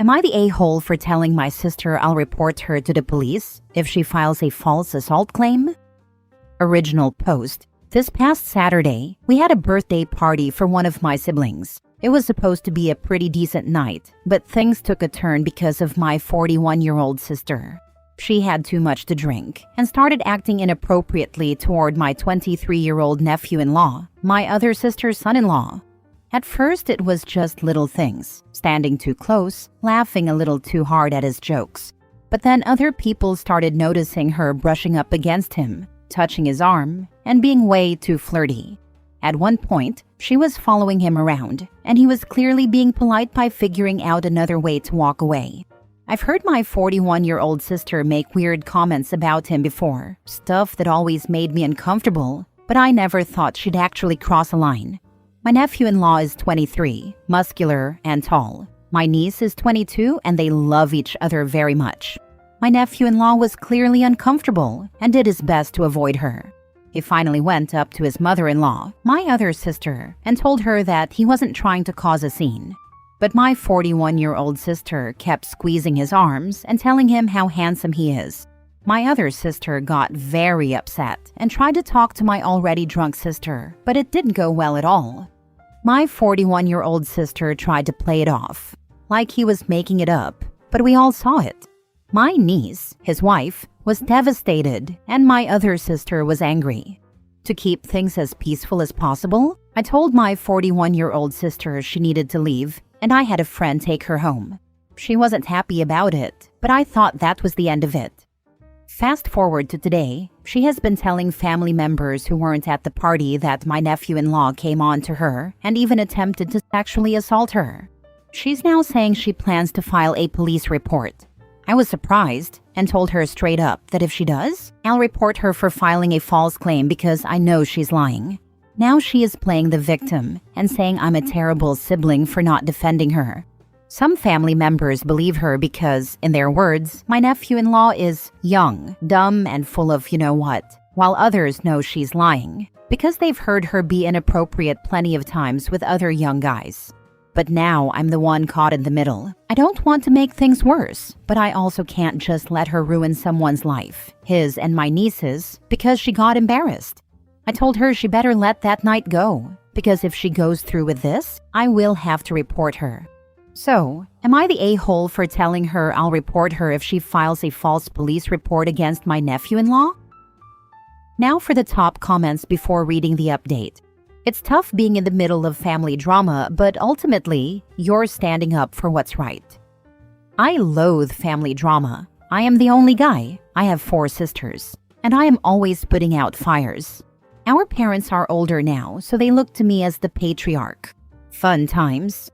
Am I the a-hole for telling my sister I'll report her to the police if she files a false assault claim? Original post. This past Saturday, we had a birthday party for one of my siblings. It was supposed to be a pretty decent night, but things took a turn because of my 41-year-old sister. She had too much to drink and started acting inappropriately toward my 23-year-old nephew-in-law, my other sister's son-in-law. At first, it was just little things, standing too close, laughing a little too hard at his jokes. But then other people started noticing her brushing up against him, touching his arm, and being way too flirty. At one point, she was following him around, and he was clearly being polite by figuring out another way to walk away. I've heard my 41-year-old sister make weird comments about him before, stuff that always made me uncomfortable, but I never thought she'd actually cross a line. My nephew-in-law is 23, muscular, and tall. My niece is 22, and they love each other very much. My nephew-in-law was clearly uncomfortable and did his best to avoid her. He finally went up to his mother-in-law, my other sister, and told her that he wasn't trying to cause a scene. But my 41-year-old sister kept squeezing his arms and telling him how handsome he is. My other sister got very upset and tried to talk to my already drunk sister, but it didn't go well at all. My 41-year-old sister tried to play it off, like he was making it up, but we all saw it. My niece, his wife, was devastated, and my other sister was angry. To keep things as peaceful as possible, I told my 41-year-old sister she needed to leave, and I had a friend take her home. She wasn't happy about it, but I thought that was the end of it. Fast forward to today, she has been telling family members who weren't at the party that my nephew-in-law came on to her and even attempted to sexually assault her. She's now saying she plans to file a police report. I was surprised and told her straight up that if she does, I'll report her for filing a false claim because I know she's lying. Now she is playing the victim and saying I'm a terrible sibling for not defending her. Some family members believe her because, in their words, my nephew-in-law is young, dumb, and full of you-know-what, while others know she's lying, because they've heard her be inappropriate plenty of times with other young guys. But now I'm the one caught in the middle. I don't want to make things worse, but I also can't just let her ruin someone's life, his and my niece's, because she got embarrassed. I told her she better let that night go, because if she goes through with this, I will have to report her. So, am I the a-hole for telling her I'll report her if she files a false police report against my nephew-in-law? Now for the top comments before reading the update. It's tough being in the middle of family drama, but ultimately, you're standing up for what's right. I loathe family drama. I am the only guy. I have 4 sisters, and I am always putting out fires. Our parents are older now, so they look to me as the patriarch. Fun times.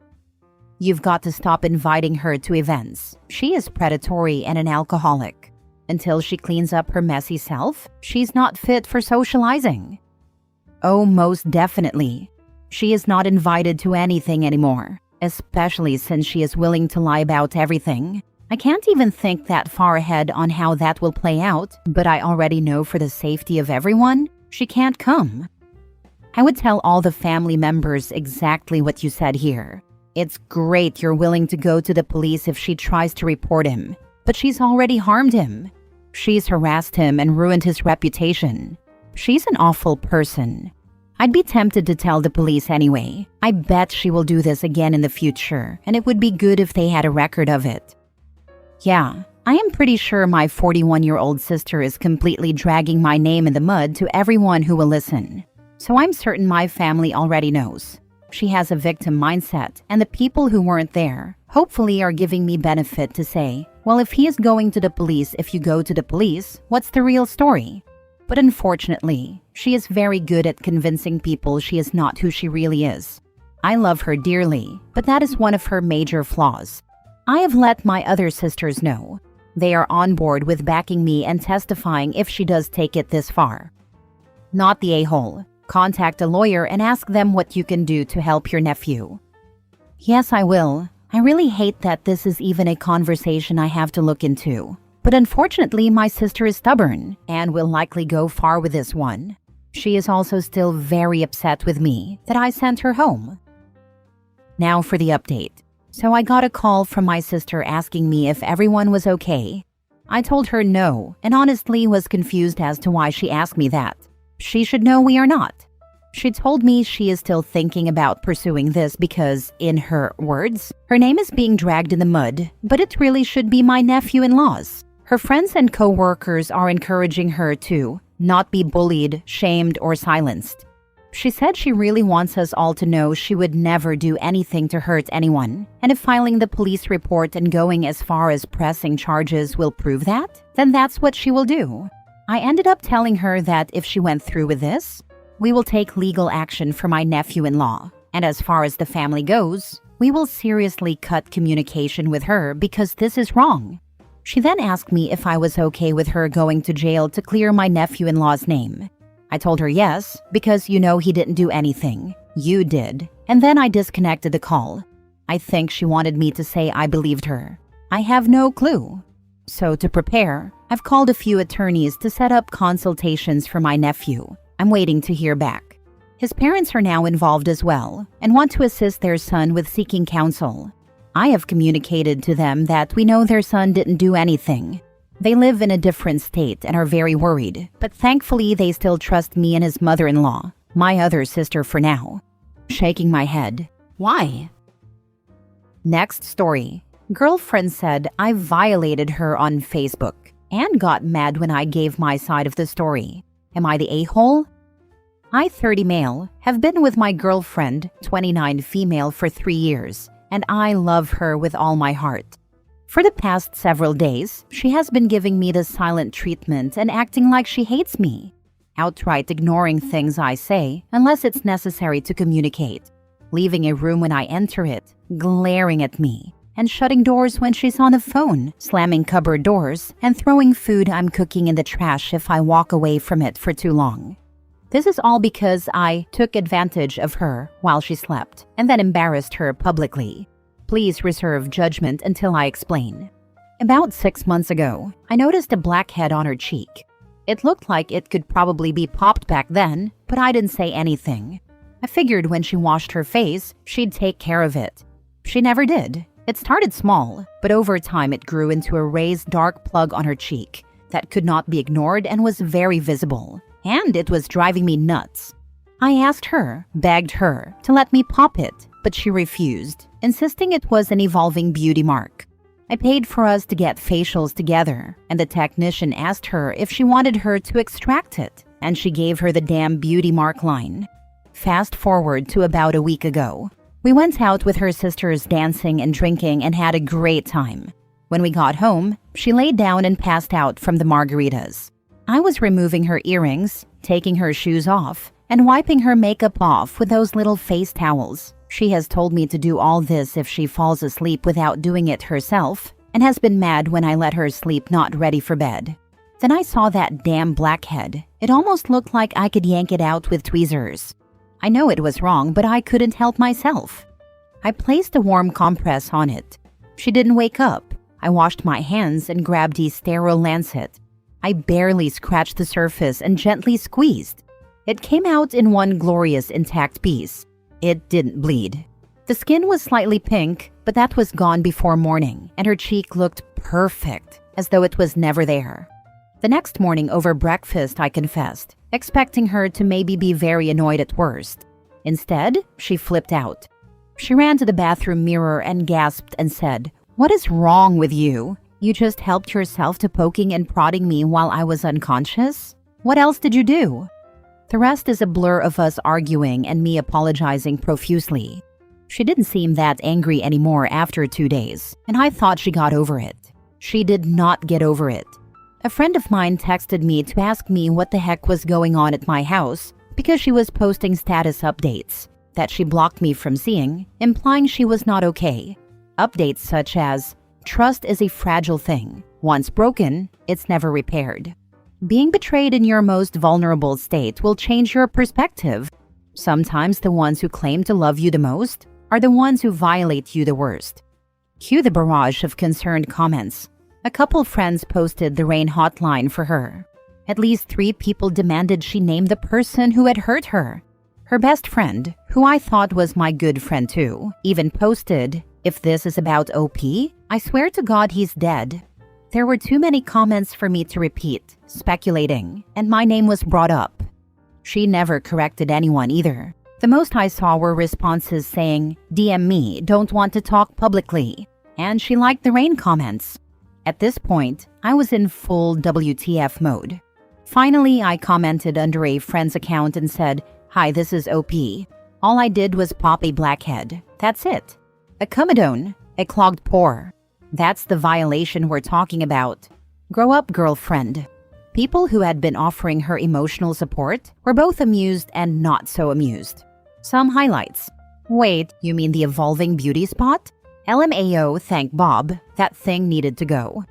You've got to stop inviting her to events. She is predatory and an alcoholic. Until she cleans up her messy self, she's not fit for socializing. Oh, most definitely. She is not invited to anything anymore, especially since she is willing to lie about everything. I can't even think that far ahead on how that will play out, but I already know for the safety of everyone, she can't come. I would tell all the family members exactly what you said here. It's great you're willing to go to the police if she tries to report him, but she's already harmed him. She's harassed him and ruined his reputation. She's an awful person. I'd be tempted to tell the police anyway. I bet she will do this again in the future, and it would be good if they had a record of it. Yeah, I am pretty sure my 41-year-old sister is completely dragging my name in the mud to everyone who will listen. So I'm certain my family already knows. She has a victim mindset, and the people who weren't there, hopefully are giving me benefit to say, well, if he is going to the police if you go to the police, what's the real story? But unfortunately, she is very good at convincing people she is not who she really is. I love her dearly, but that is one of her major flaws. I have let my other sisters know. They are on board with backing me and testifying if she does take it this far. Not the a-hole. Contact a lawyer and ask them what you can do to help your nephew. Yes, I will. I really hate that this is even a conversation I have to look into. But unfortunately, my sister is stubborn and will likely go far with this one. She is also still very upset with me that I sent her home. Now for the update. So I got a call from my sister asking me if everyone was okay. I told her no, and honestly was confused as to why she asked me that. She should know we are not. She told me she is still thinking about pursuing this because, in her words, her name is being dragged in the mud, but it really should be my nephew-in-law's. Her friends and co-workers are encouraging her to not be bullied, shamed, or silenced. She said she really wants us all to know she would never do anything to hurt anyone, and if filing the police report and going as far as pressing charges will prove that, then that's what she will do. I ended up telling her that if she went through with this, we will take legal action for my nephew-in-law, and as far as the family goes, we will seriously cut communication with her because this is wrong. She then asked me if I was okay with her going to jail to clear my nephew-in-law's name. I told her yes, because you know he didn't do anything. You did. And then I disconnected the call. I think she wanted me to say I believed her. I have no clue. So to prepare, I've called a few attorneys to set up consultations for my nephew. I'm waiting to hear back. His parents are now involved as well and want to assist their son with seeking counsel. I have communicated to them that we know their son didn't do anything. They live in a different state and are very worried, but thankfully they still trust me and his mother-in-law, my other sister for now. Shaking my head. Why? Next story. Girlfriend said I violated her on Facebook and got mad when I gave my side of the story. Am I the a-hole? I, 30 male, have been with my girlfriend, 29 female, for 3 years, and I love her with all my heart. For the past several days, she has been giving me the silent treatment and acting like she hates me, outright ignoring things I say unless it's necessary to communicate, leaving a room when I enter it, glaring at me, and shutting doors when she's on the phone, slamming cupboard doors, and throwing food I'm cooking in the trash if I walk away from it for too long. This is all because I took advantage of her while she slept and then embarrassed her publicly. Please reserve judgment until I explain. About 6 months ago, I noticed a blackhead on her cheek. It looked like it could probably be popped back then, but I didn't say anything. I figured when she washed her face, she'd take care of it. She never did. It started small, but over time it grew into a raised dark plug on her cheek that could not be ignored and was very visible, and it was driving me nuts. I asked her, begged her, to let me pop it, but she refused, insisting it was an evolving beauty mark. I paid for us to get facials together, and the technician asked her if she wanted her to extract it, and she gave her the damn beauty mark line. Fast forward to about a week ago. We went out with her sisters dancing and drinking and had a great time. When we got home, she laid down and passed out from the margaritas. I was removing her earrings, taking her shoes off, and wiping her makeup off with those little face towels. She has told me to do all this if she falls asleep without doing it herself, and has been mad when I let her sleep not ready for bed. Then I saw that damn blackhead. It almost looked like I could yank it out with tweezers. I know it was wrong, but I couldn't help myself. I placed a warm compress on it. She didn't wake up. I washed my hands and grabbed a sterile lancet. I barely scratched the surface and gently squeezed. It came out in one glorious intact piece. It didn't bleed. The skin was slightly pink, but that was gone before morning, and her cheek looked perfect, as though it was never there. The next morning over breakfast, I confessed, expecting her to maybe be very annoyed at worst. Instead, she flipped out. She ran to the bathroom mirror and gasped and said, "What is wrong with you? You just helped yourself to poking and prodding me while I was unconscious? What else did you do?" The rest is a blur of us arguing and me apologizing profusely. She didn't seem that angry anymore after 2 days, and I thought she got over it. She did not get over it. A friend of mine texted me to ask me what the heck was going on at my house because she was posting status updates that she blocked me from seeing, implying she was not okay. Updates such as, "Trust is a fragile thing. Once broken, it's never repaired. Being betrayed in your most vulnerable state will change your perspective. Sometimes the ones who claim to love you the most are the ones who violate you the worst." Cue the barrage of concerned comments. A couple friends posted the RAINN hotline for her. At least 3 people demanded she name the person who had hurt her. Her best friend, who I thought was my good friend too, even posted, If this is about OP, I swear to God he's dead. There were too many comments for me to repeat, speculating, and my name was brought up. She never corrected anyone either. The most I saw were responses saying, "DM me, don't want to talk publicly," and she liked the rain comments. At this point, I was in full WTF mode. Finally, I commented under a friend's account and said, "Hi, this is OP. All I did was pop a blackhead. That's it. A comedone, a clogged pore. That's the violation we're talking about. Grow up, girlfriend." People who had been offering her emotional support were both amused and not so amused. Some highlights. "Wait, you mean the evolving beauty spot? LMAO, thank Bob. That thing needed to go."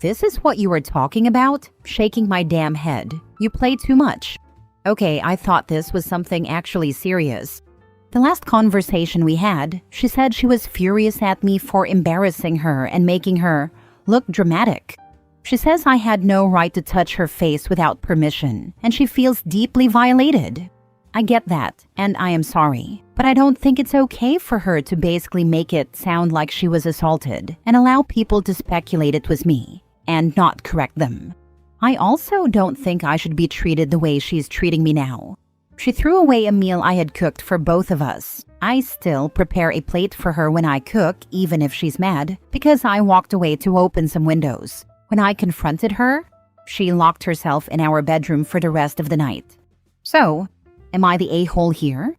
"This is what you were talking about?" Shaking my damn head. "You play too much." Okay, I thought this was something actually serious. The last conversation we had, she said she was furious at me for embarrassing her and making her look dramatic. She says I had no right to touch her face without permission, and she feels deeply violated. I get that, and I am sorry, but I don't think it's okay for her to basically make it sound like she was assaulted and allow people to speculate it was me, and not correct them. I also don't think I should be treated the way she's treating me now. She threw away a meal I had cooked for both of us. I still prepare a plate for her when I cook, even if she's mad, because I walked away to open some windows. When I confronted her, she locked herself in our bedroom for the rest of the night. So, am I the a-hole here?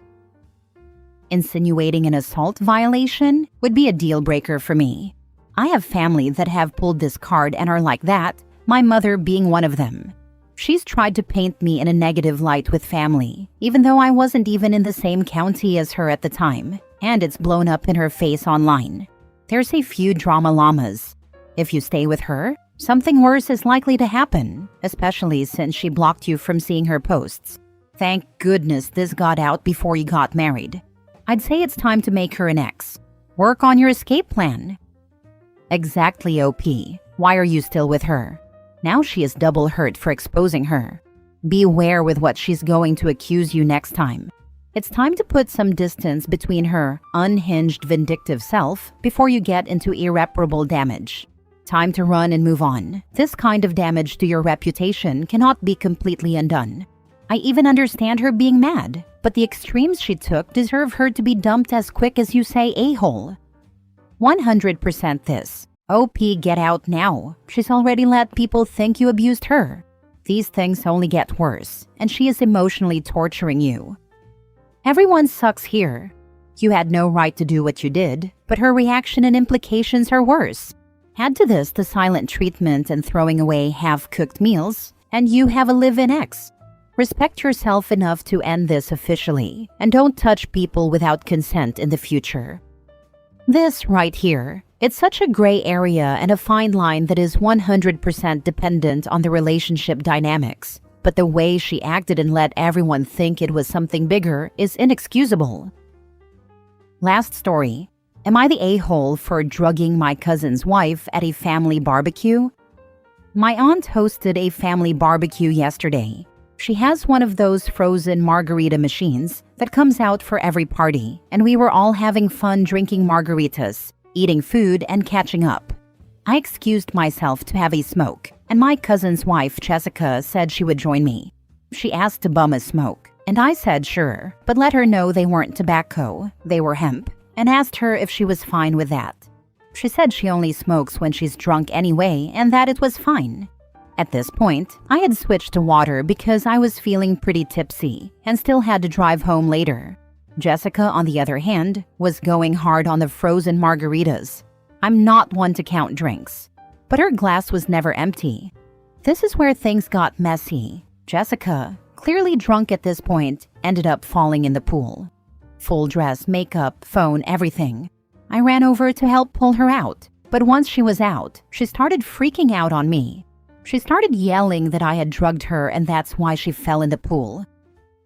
Insinuating an assault violation would be a deal breaker for me. I have family that have pulled this card and are like that, my mother being one of them. She's tried to paint me in a negative light with family, even though I wasn't even in the same county as her at the time, and it's blown up in her face online. There's a few drama llamas. If you stay with her, something worse is likely to happen, especially since she blocked you from seeing her posts. Thank goodness this got out before you got married. I'd say it's time to make her an ex. Work on your escape plan. Exactly, OP. Why are you still with her? Now she is double hurt for exposing her. Beware with what she's going to accuse you next time. It's time to put some distance between her unhinged, vindictive self before you get into irreparable damage. Time to run and move on. This kind of damage to your reputation cannot be completely undone. I even understand her being mad, but the extremes she took deserve her to be dumped as quick as you say a-hole. 100% this. OP, get out now. She's already let people think you abused her. These things only get worse, and she is emotionally torturing you. Everyone sucks here. You had no right to do what you did, but her reaction and implications are worse. Add to this the silent treatment and throwing away half-cooked meals, and you have a live-in ex. Respect yourself enough to end this officially, and don't touch people without consent in the future. This right here, it's such a gray area and a fine line that is 100% dependent on the relationship dynamics. But the way she acted and let everyone think it was something bigger is inexcusable. Last story. Am I the a-hole for drugging my cousin's wife at a family barbecue? My aunt hosted a family barbecue yesterday. She has one of those frozen margarita machines that comes out for every party, and we were all having fun drinking margaritas, eating food, and catching up. I excused myself to have a smoke, and my cousin's wife, Jessica, said she would join me. She asked to bum a smoke, and I said sure, but let her know they weren't tobacco, they were hemp, and asked her if she was fine with that. She said she only smokes when she's drunk anyway, and that it was fine. At this point, I had switched to water because I was feeling pretty tipsy and still had to drive home later. Jessica, on the other hand, was going hard on the frozen margaritas. I'm not one to count drinks, but her glass was never empty. This is where things got messy. Jessica, clearly drunk at this point, ended up falling in the pool. Full dress, makeup, phone, everything. I ran over to help pull her out, but once she was out, she started freaking out on me. She started yelling that I had drugged her and that's why she fell in the pool.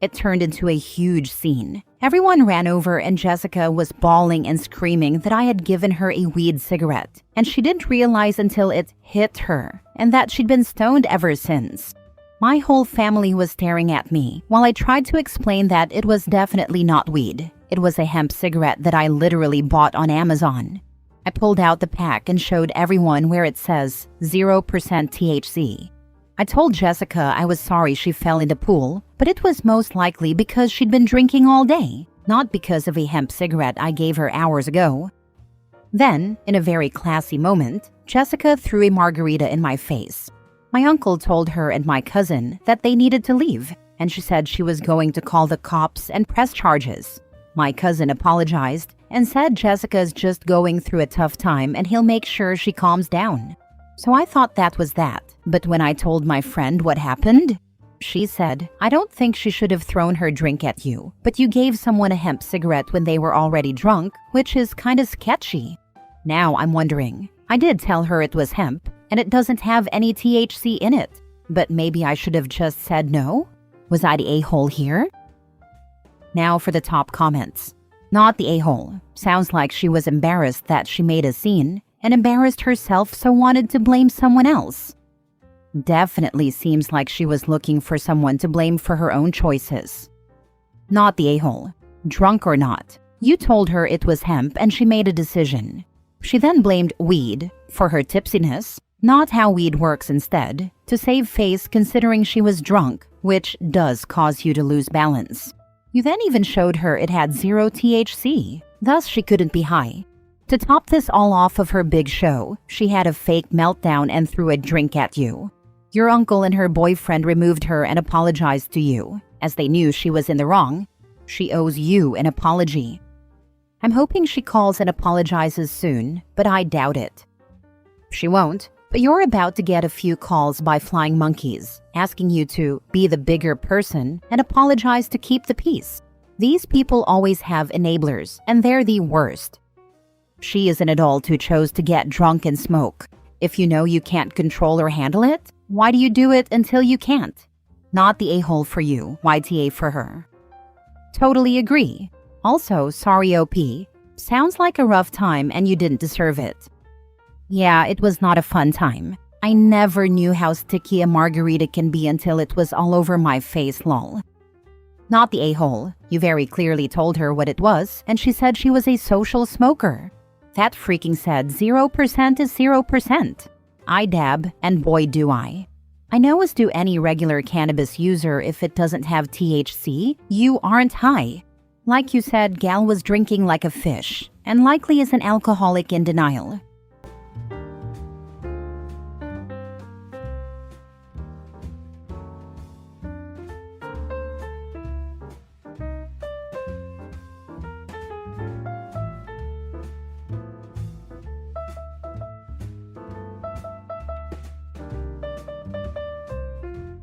It turned into a huge scene. Everyone ran over and Jessica was bawling and screaming that I had given her a weed cigarette, and she didn't realize until it hit her, and that she'd been stoned ever since. My whole family was staring at me while I tried to explain that it was definitely not weed. It was a hemp cigarette that I literally bought on Amazon. I pulled out the pack and showed everyone where it says 0% THC. I told Jessica I was sorry she fell in the pool, but it was most likely because she'd been drinking all day, not because of a hemp cigarette I gave her hours ago. Then, in a very classy moment, Jessica threw a margarita in my face. My uncle told her and my cousin that they needed to leave, and she said she was going to call the cops and press charges. My cousin apologized and said Jessica's just going through a tough time and he'll make sure she calms down. So I thought that was that, but when I told my friend what happened, she said, I don't think she should have thrown her drink at you, but you gave someone a hemp cigarette when they were already drunk, which is kinda sketchy. Now I'm wondering, I did tell her it was hemp, and it doesn't have any THC in it, but maybe I should have just said no? Was I the a-hole here? Now for the top comments. Not the a-hole. Sounds like she was embarrassed that she made a scene, and embarrassed herself so wanted to blame someone else. Definitely seems like she was looking for someone to blame for her own choices. Not the a-hole. Drunk or not, you told her it was hemp and she made a decision. She then blamed weed for her tipsiness, not how weed works instead, to save face considering she was drunk, which does cause you to lose balance. You then even showed her it had 0 THC, thus she couldn't be high. To top this all off of her big show, she had a fake meltdown and threw a drink at you. Your uncle and her boyfriend removed her and apologized to you, as they knew she was in the wrong. She owes you an apology. I'm hoping she calls and apologizes soon, but I doubt it. She won't, but you're about to get a few calls by flying monkeys, asking you to be the bigger person and apologize to keep the peace. These people always have enablers, and they're the worst. She is an adult who chose to get drunk and smoke. If you know you can't control or handle it, why do you do it until you can't? Not the a-hole for you, YTA for her. Totally agree. Also, sorry OP. Sounds like a rough time and you didn't deserve it. Yeah, it was not a fun time. I never knew how sticky a margarita can be until it was all over my face, lol. Not the a-hole. You very clearly told her what it was, and she said she was a social smoker. That freaking said 0% is 0%. I dab, and boy do I. I know as do any regular cannabis user if it doesn't have THC, you aren't high. Like you said, gal was drinking like a fish, and likely is an alcoholic in denial.